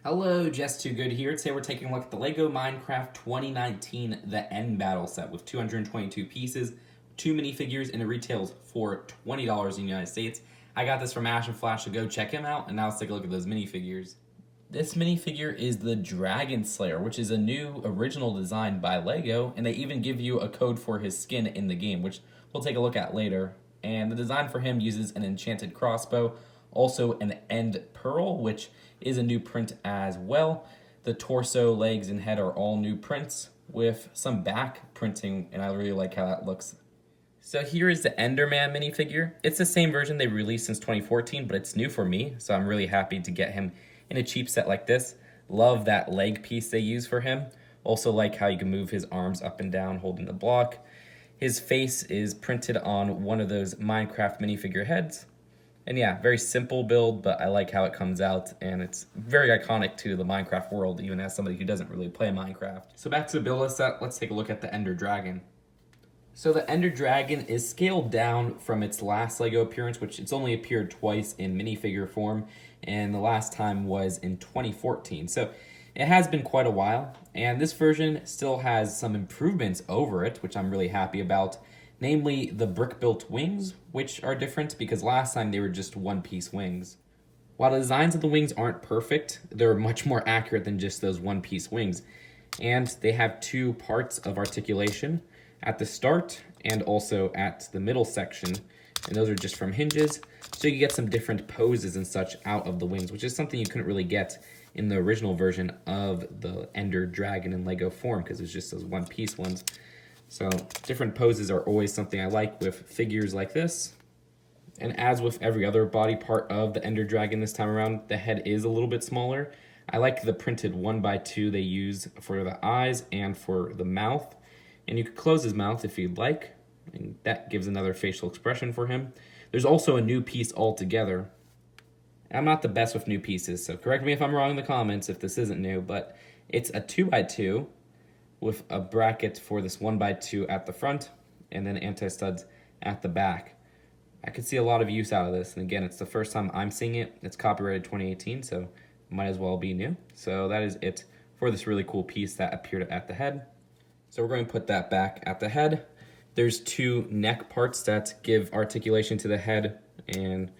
Hello, Just Too Good here. Today we're taking a look at the LEGO Minecraft 2019 The End Battle set with 222 pieces, 2 minifigures, and it retails for $20 in the United States. I got this from Ash and Flash, so go check him out, and now let's take a look at those minifigures. This minifigure is the Dragon Slayer, which is a new original design by LEGO, and they even give you a code for his skin in the game, which we'll take a look at later. And the design for him uses an enchanted crossbow, also an end pearl, which is a new print as well. The torso, legs, and head are all new prints with some back printing, and I really like how that looks. So here is the Enderman minifigure. It's the same version they released since 2014, but it's new for me, so I'm really happy to get him in a cheap set like this. Love that leg piece they use for him. Also like how you can move his arms up and down holding the block. His face is printed on one of those Minecraft minifigure heads. And yeah, very simple build, but I like how it comes out, and it's very iconic to the Minecraft world, even as somebody who doesn't really play Minecraft. So back to the build list set, let's take a look at the Ender Dragon. So the Ender Dragon is scaled down from its last LEGO appearance, which it's only appeared twice in minifigure form, and the last time was in 2014. So it has been quite a while, and this version still has some improvements over it, which I'm really happy about. Namely, the brick-built wings, which are different because last time they were just one-piece wings. While the designs of the wings aren't perfect, they're much more accurate than just those one-piece wings. And they have two parts of articulation at the start and also at the middle section. And those are just from hinges, so you get some different poses and such out of the wings, which is something you couldn't really get in the original version of the Ender Dragon in LEGO form because it was just those one-piece ones. So different poses are always something I like with figures like this. And as with every other body part of the Ender Dragon this time around, the head is a little bit smaller. I like the printed 1x2 they use for the eyes and for the mouth. And you could close his mouth if you'd like, and that gives another facial expression for him. There's also a new piece altogether. I'm not the best with new pieces, so correct me if I'm wrong in the comments if this isn't new, but it's a 2x2. With a bracket for this 1x2 at the front and then anti-studs at the back. I could see a lot of use out of this, and again, it's the first time I'm seeing it. It's copyrighted 2018, so might as well be new. So that is it for this really cool piece that appeared at the head. So we're going to put that back at the head. There's two neck parts that give articulation to the head, and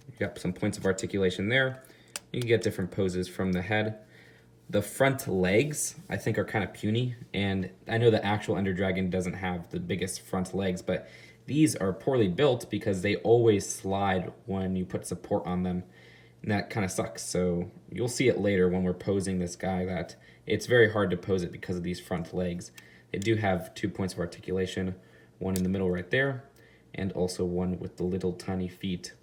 you got some points of articulation there. You can get different poses from the head. The front legs, I think, are kind of puny, and I know the actual Ender Dragon doesn't have the biggest front legs, but these are poorly built because they always slide when you put support on them, and that kind of sucks. So you'll see it later when we're posing this guy that it's very hard to pose it because of these front legs. They do have 2 points of articulation, one in the middle right there, and also one with the little tiny feet.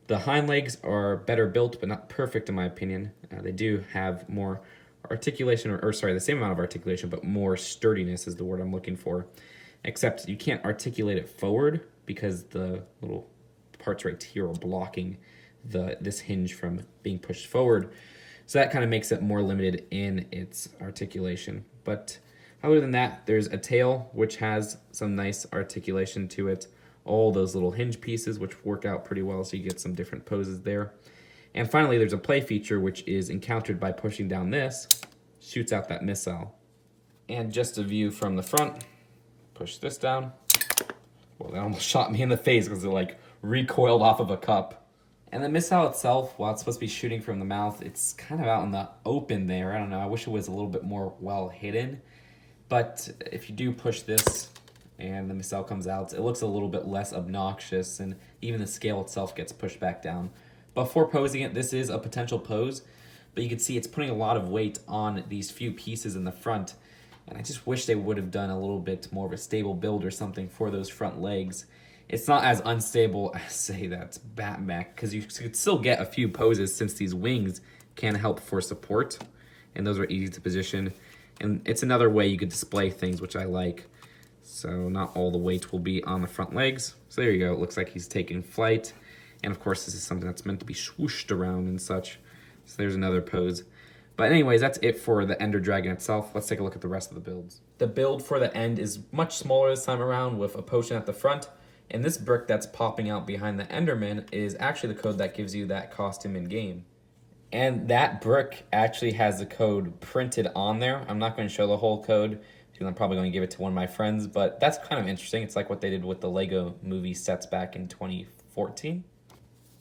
The hind legs are better built, but not perfect in my opinion. They do have more articulation, or sorry, the same amount of articulation, but more sturdiness is the word I'm looking for. Except you can't articulate it forward because the little parts right here are blocking this hinge from being pushed forward. So that kind of makes it more limited in its articulation. But other than that, there's a tail, which has some nice articulation to it. All those little hinge pieces, which work out pretty well, so you get some different poses there. And finally, there's a play feature, which is encountered by pushing down this, shoots out that missile. And just a view from the front, push this down. Well, that almost shot me in the face because it like recoiled off of a cup. And the missile itself, while it's supposed to be shooting from the mouth, it's kind of out in the open there. I don't know, I wish it was a little bit more well hidden. But if you do push this, and the missile comes out, it looks a little bit less obnoxious, and even the scale itself gets pushed back down. Before posing it, this is a potential pose, but you can see it's putting a lot of weight on these few pieces in the front, and I just wish they would have done a little bit more of a stable build or something for those front legs. It's not as unstable as, say, that's Batman, because you could still get a few poses since these wings can help for support, and those are easy to position, and it's another way you could display things, which I like. So not all the weight will be on the front legs. So there you go, it looks like he's taking flight. And of course, this is something that's meant to be swooshed around and such. So there's another pose. But anyways, that's it for the Ender Dragon itself. Let's take a look at the rest of the builds. The build for the end is much smaller this time around with a potion at the front. And this brick that's popping out behind the Enderman is actually the code that gives you that costume in game. And that brick actually has the code printed on there. I'm not going to show the whole code because I'm probably going to give it to one of my friends, but that's kind of interesting. It's like what they did with the Lego movie sets back in 2014.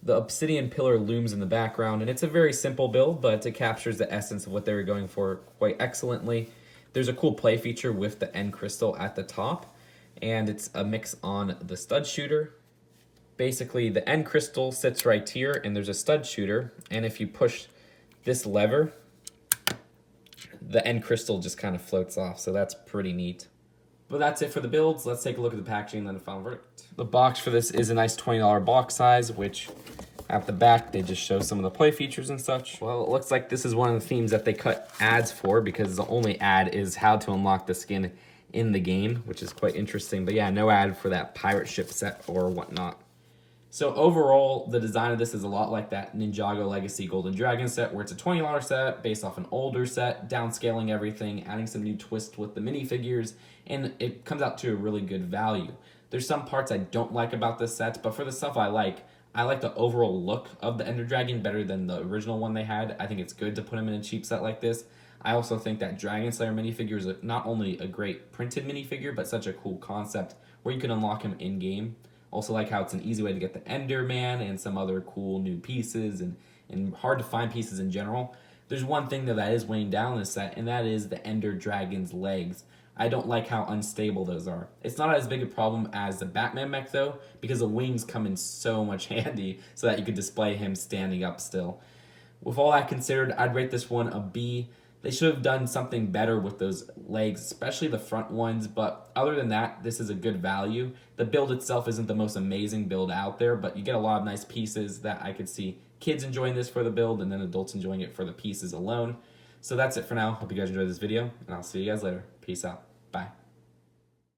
The obsidian pillar looms in the background, and it's a very simple build, but it captures the essence of what they were going for quite excellently. There's a cool play feature with the end crystal at the top, and it's a mix on the stud shooter. Basically, the end crystal sits right here, and there's a stud shooter, and if you push this lever, the end crystal just kind of floats off, so that's pretty neat. But that's it for the builds. Let's take a look at the packaging and then the final verdict. The box for this is a nice $20 box size, which at the back, they just show some of the play features and such. Well, it looks like this is one of the themes that they cut ads for, because the only ad is how to unlock the skin in the game, which is quite interesting. But yeah, no ad for that pirate ship set or whatnot. So overall, the design of this is a lot like that Ninjago Legacy Golden Dragon set, where it's a $20 set based off an older set, downscaling everything, adding some new twists with the minifigures, and it comes out to a really good value. There's some parts I don't like about this set, but for the stuff I like the overall look of the Ender Dragon better than the original one they had. I think it's good to put him in a cheap set like this. I also think that Dragon Slayer minifigure is not only a great printed minifigure, but such a cool concept where you can unlock him in-game. Also like how it's an easy way to get the Enderman and some other cool new pieces and hard to find pieces in general. There's one thing that is weighing down this set, and that is the Ender Dragon's legs. I don't like how unstable those are. It's not as big a problem as the Batman mech though, because the wings come in so much handy so that you could display him standing up still. With all that considered, I'd rate this one a B. They should have done something better with those legs, especially the front ones, but other than that, this is a good value. The build itself isn't the most amazing build out there, but you get a lot of nice pieces that I could see kids enjoying this for the build and then adults enjoying it for the pieces alone. So that's it for now. Hope you guys enjoyed this video, and I'll see you guys later. Peace out. Bye.